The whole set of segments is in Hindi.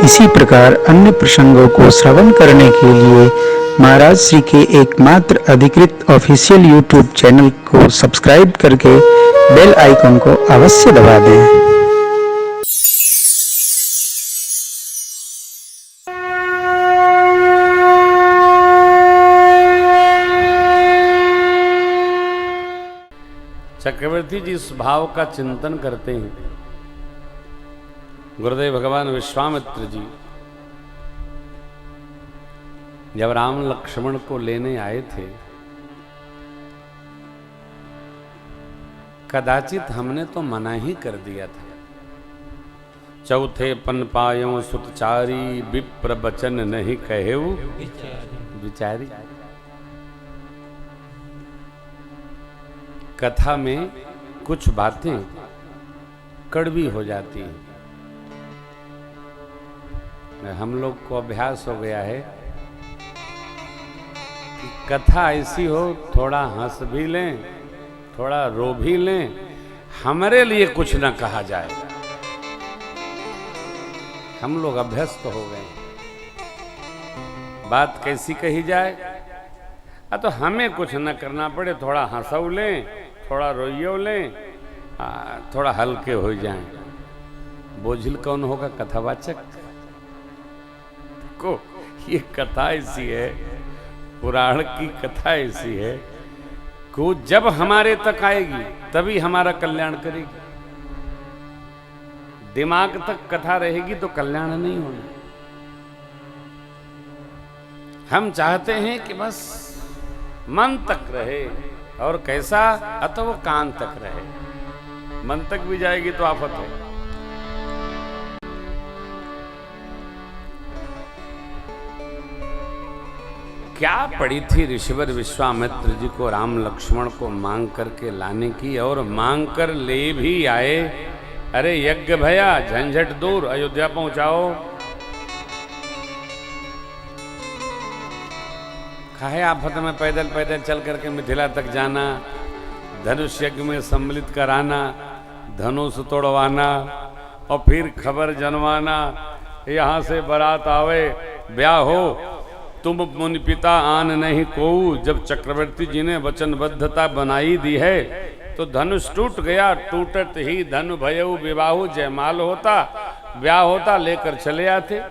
इसी प्रकार अन्य प्रसंगों को श्रवण करने के लिए महाराज श्री के एकमात्र अधिकृत ऑफिशियल यूट्यूब चैनल को सब्सक्राइब करके बेल आइकन को अवश्य दबा दें। चक्रवर्ती जी इस भाव का चिंतन करते हैं। गुरुदेव भगवान विश्वामित्र जी जब राम लक्ष्मण को लेने आए थे, कदाचित हमने तो मना ही कर दिया था। चौथे पन पायों सुतचारी, विप्र बचन नहीं कहेऊ विचारी। कथा में कुछ बातें कड़वी हो जाती हैं। हम लोग को अभ्यास हो गया है कि कथा ऐसी हो, थोड़ा हंस भी लें, थोड़ा रो भी लें, हमारे लिए कुछ ना कहा जाए। हम लोग अभ्यस्त हो गए। बात कैसी कही जाए, तो हमें कुछ न करना पड़े, थोड़ा हंसौ लें, थोड़ा रोइयो लें, थोड़ा हल्के हो जाएं। बोझिल कौन होगा? कथावाचक को। ये कथा ऐसी है, पुराण की कथा ऐसी है कि जब हमारे तक आएगी तभी हमारा कल्याण करेगी। दिमाग तक कथा रहेगी तो कल्याण नहीं होना। हम चाहते हैं कि बस मन तक रहे, और कैसा? अतो वो कान तक रहे। मन तक भी जाएगी तो आफत है। क्या पड़ी थी ऋषिवर विश्वामित्र जी को राम लक्ष्मण को मांग करके लाने की, और मांग कर ले भी आए। अरे यज्ञ भया, झंझट दूर, अयोध्या पहुंचाओ। काहे आफत में पैदल पैदल चल करके मिथिला तक जाना, धनुष यज्ञ में सम्मिलित कराना, धनुष तोड़वाना, और फिर खबर जनवाना, यहाँ से बारात आवे, ब्याह हो, तुम मुनि पिता आन नहीं कोऊ। जब चक्रवर्ती जी ने वचनबद्धता बनाई दी है तो धनुष टूट गया। टूटत ही धनु भयऊ विवाहु, जयमाल होता, ब्याह होता, लेकर चले आते।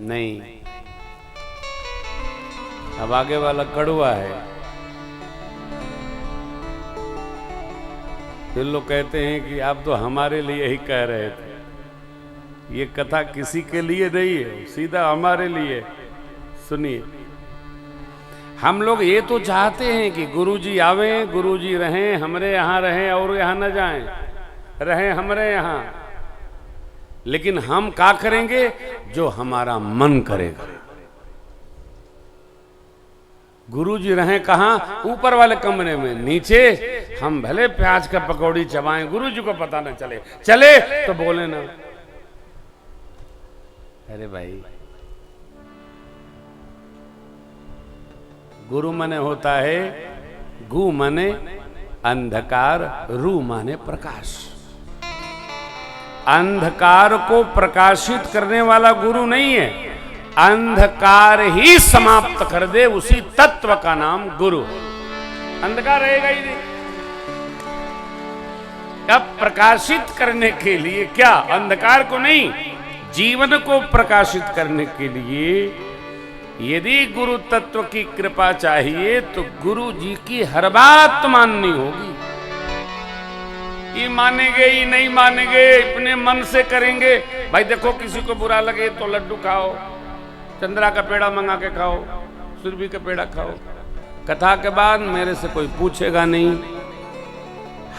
नहीं, अब आगे वाला कड़वा है। फिर लोग कहते हैं कि आप तो हमारे लिए ही कह रहे थे। ये कथा किसी के लिए नहीं है, सीधा हमारे लिए। सुनिए, हम लोग ये तो चाहते हैं कि गुरुजी आवे, गुरुजी रहें, हमरे यहाँ रहें और यहाँ न जाएं, रहें हमरे यहाँ। लेकिन हम क्या करेंगे? जो हमारा मन करेगा। गुरुजी रहें कहाँ? ऊपर वाले कमरे में। नीचे हम भले प्याज का पकौड़ी चबाएं, गुरुजी को पता न चले। चले तो बोले ना, अरे भाई, गुरु माने होता है गु माने अंधकार, रू माने प्रकाश। अंधकार को प्रकाशित करने वाला गुरु नहीं है, अंधकार ही समाप्त कर दे उसी तत्व का नाम गुरु। अंधकार रहेगा ही नहीं। अब प्रकाशित करने के लिए क्या? अंधकार को नहीं, जीवन को प्रकाशित करने के लिए यदि गुरु तत्व की कृपा चाहिए तो गुरु जी की हर बात माननी होगी। ये मानेंगे, ये नहीं मानेंगे, अपने मन से करेंगे। भाई देखो, किसी को बुरा लगे तो लड्डू खाओ, चंद्रा का पेड़ा मंगा के खाओ, सुरभि का पेड़ा खाओ। कथा के बाद मेरे से कोई पूछेगा नहीं।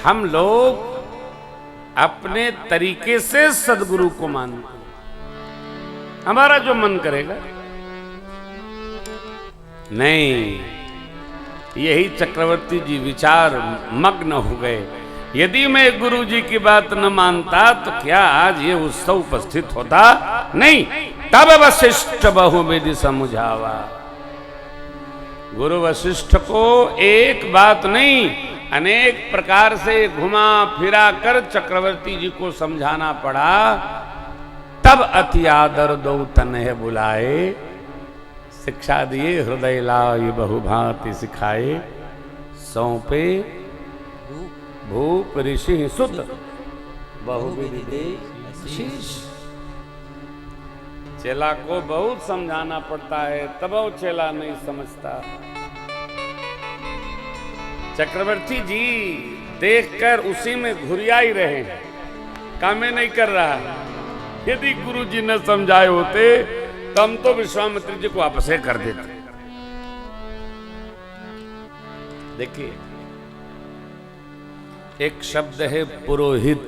हम लोग अपने तरीके से सदगुरु को मानते, हमारा जो मन करेगा। नहीं, यही चक्रवर्ती जी विचार मग्न हो गए। यदि मैं गुरु जी की बात न मानता तो क्या आज ये उत्सव उपस्थित होता? नहीं। तब वशिष्ठ बहुविधि समझावा। गुरु वशिष्ठ को एक बात नहीं, अनेक प्रकार से घुमा फिरा कर चक्रवर्ती जी को समझाना पड़ा। तब अति आदर दो तन्हे बुलाए, शिक्षा दिए हृदय लाई बहुभांति सिखाए, सौंपे भूप ऋषि सुत बहुविधि दे शीश। चेला को बहुत समझाना पड़ता है, तब वो चेला नहीं समझता। चक्रवर्ती जी देखकर उसी में घुरिया ही रहे, काम नहीं कर रहा। यदि गुरु जी न समझाए होते तो हम तो विश्वामित्र जी को वापस कर देते। देखिए, एक शब्द है पुरोहित।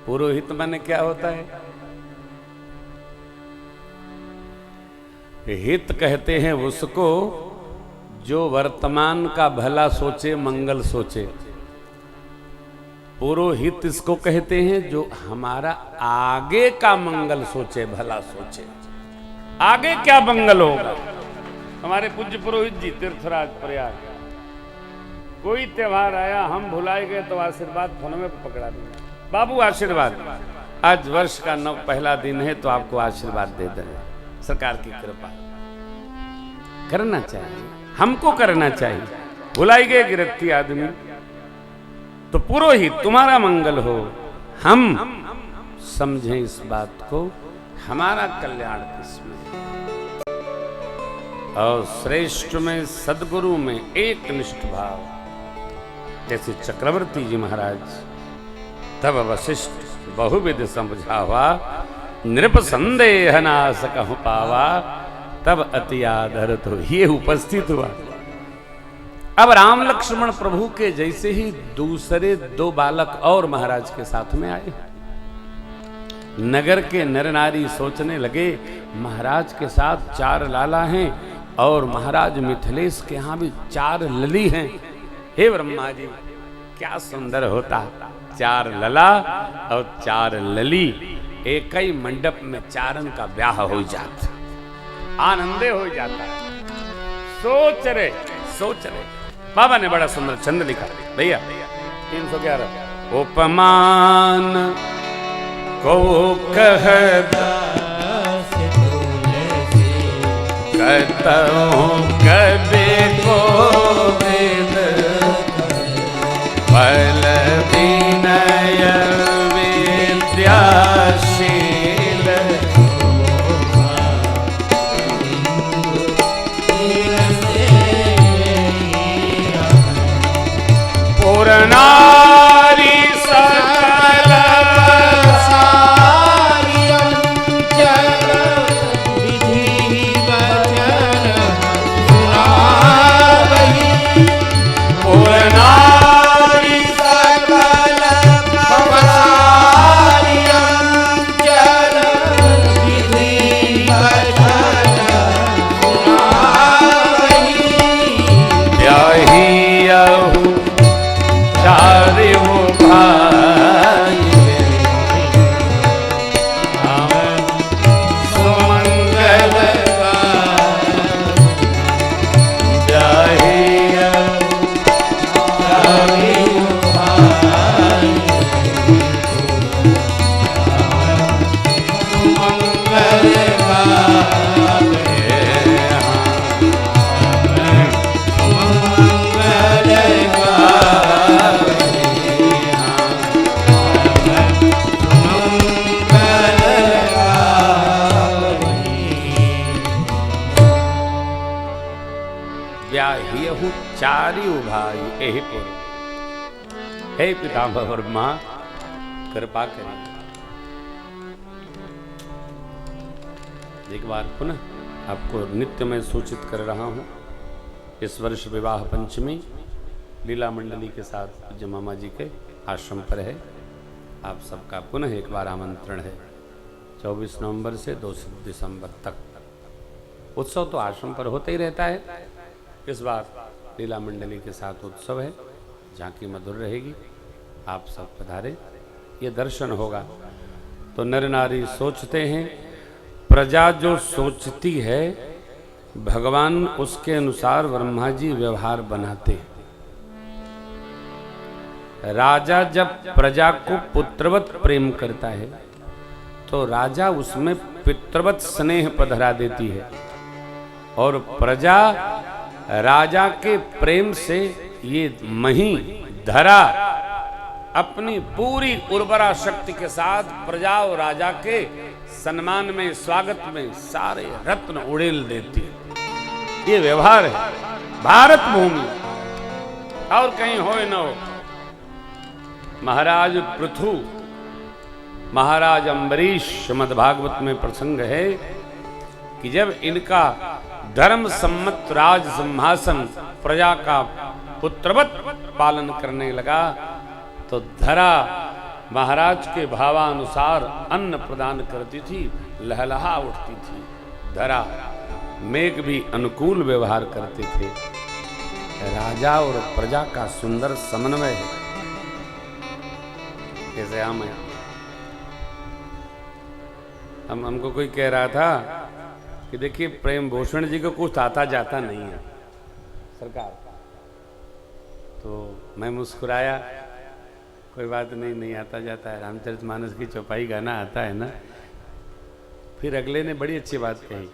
पुरोहित माने क्या होता है? हित कहते हैं उसको जो वर्तमान का भला सोचे, मंगल सोचे। पुरोहित इसको कहते हैं जो हमारा आगे का मंगल सोचे, भला सोचे। आगे क्या मंगल होगा? हमारे पूज्य पुरोहित जी तीर्थराज प्रयाग, कोई त्योहार आया, हम भुलाए गए तो आशीर्वाद फोन में पकड़ा दिया, बाबू आशीर्वाद, आज वर्ष का पहला दिन है तो आपको आशीर्वाद दे दें। सरकार की कृपा करना चाहिए, हमको करना चाहिए। भुलाई गए गिरफ्ती आदमी तो पुरोहित तुम्हारा मंगल हो, हम समझें इस बात को, हमारा कल्याण किसमें। और श्रेष्ठ में, सदगुरु में एक निष्ठ भाव, जैसे चक्रवर्ती जी महाराज, तब वशिष्ठ बहुविध समझावा, नृप संदेह ना सकहु पावा, तब अति आदर तो ये उपस्थित हुआ। अब राम लक्ष्मण प्रभु के जैसे ही दूसरे दो बालक और महाराज के साथ में आए। नगर के नर नारी सोचने लगे महाराज के साथ 4 लाला हैं और महाराज मिथिलेश के यहाँ भी 4 लली हैं। हे ब्रह्मा जी, क्या सुंदर होता, 4 लला और 4 लली, एक ही मंडप में 4 का ब्याह हो जाता, आनंदे हो जाता है। सोच रहे बाबा ने बड़ा सुंदर छंद लिखा भैया, 311। उपमान को कहता कबे को वेद, फल विनय विद्याशील, पूर्णारी सकल सारियं जल विधि वचन सुनावहि, पूर्णारी सकल सारियं जल विधि वचन सुनावहि, ब्याहियहु चारि भाई हम सुमंगल जाहिया, चारि भाई सुमंगल ब्याहियहु चारि भाई एहि पुर। हे पितामह वर्मा, कृपा करिए। एक बार पुनः आपको नित्य में सूचित कर रहा हूँ, इस वर्ष विवाह पंचमी लीला मंडली के साथ पूज्य मामा जी के आश्रम पर है। आप सबका पुनः एक बार आमंत्रण है। 24 नवंबर से 2 दिसंबर तक उत्सव तो आश्रम पर होता ही रहता है, इस बार लीला मंडली के साथ उत्सव है, झांकी मधुर रहेगी। आप सब पधारे, ये दर्शन होगा। तो नर नारी सोचते हैं, प्रजा जो सोचती है भगवान उसके अनुसार ब्रह्मा जी व्यवहार बनाते हैं। राजा जब प्रजा को पुत्रवत प्रेम करता है तो राजा उसमें पितृवत स्नेह पधरा देती है, और प्रजा राजा के प्रेम से ये मही धरा अपनी पूरी उर्वरा शक्ति के साथ प्रजा और राजा के सम्मान में, स्वागत में सारे रत्न उड़ेल देती है। ये व्यवहार है भारत भूमि, और कहीं हो न हो। महाराज पृथु, महाराज अम्बरीश, श्रीमद्भागवत में प्रसंग है कि जब इनका धर्म सम्मत राज सिंहासन प्रजा का पुत्रवत पालन करने लगा तो धरा महाराज के भावानुसार अन्न प्रदान करती थी, लहलहा उठती थी। धरा मेघ भी अनुकूल व्यवहार करते थे। राजा और प्रजा का सुंदर समन्वय है। जैसे हमको कोई कह रहा था कि देखिए प्रेम भूषण जी को कुछ आता जाता नहीं है सरकार, तो मैं मुस्कुराया, कोई बात नहीं, नहीं आता जाता है, रामचरितमानस की चौपाई गाना आता है ना। फिर अगले ने बड़ी अच्छी बात कही,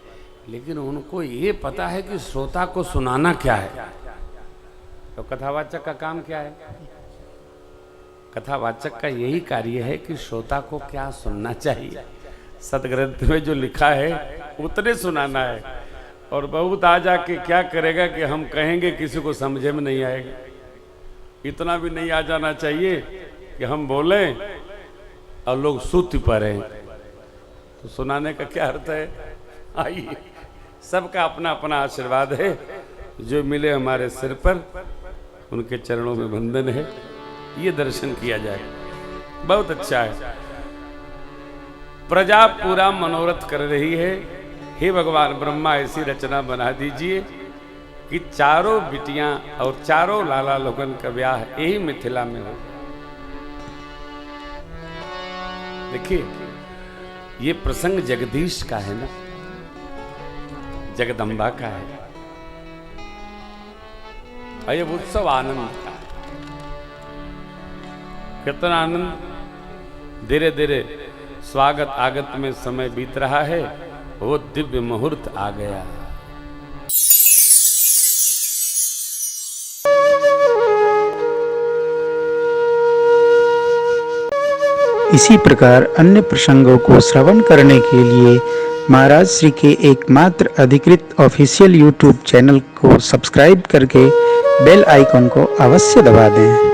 लेकिन उनको ये पता है कि श्रोता को सुनाना क्या है। तो कथावाचक का काम क्या है? कथावाचक का यही कार्य है कि श्रोता को क्या सुनना चाहिए। सतग्रंथ में जो लिखा है उतने सुनाना है, और बहुत आ जाके क्या करेगा कि हम कहेंगे किसी को समझे में नहीं आएगा। इतना भी नहीं आ जाना चाहिए कि हम बोलें और लोग सूत पड़े, तो सुनाने का क्या अर्थ है? आइए, सबका अपना अपना आशीर्वाद है, जो मिले हमारे सिर पर उनके चरणों में वंदन है, ये दर्शन किया जाए। बहुत अच्छा है। प्रजा पूरा मनोरथ कर रही है, हे भगवान ब्रह्मा ऐसी रचना बना दीजिए कि चारों बिटियां और चारों लाला लोगन का ब्याह यही मिथिला में हो। देखिए ये प्रसंग जगदीश का है ना, जगदम्बा का है, और ये उत्सव आनंद का है। कितना आनंद। धीरे धीरे स्वागत आगत में समय बीत रहा है, वो दिव्य मुहूर्त आ गया। इसी प्रकार अन्य प्रसंगों को श्रवण करने के लिए महाराज श्री के एकमात्र अधिकृत ऑफिशियल यूट्यूब चैनल को सब्सक्राइब करके बेल आइकन को अवश्य दबा दें।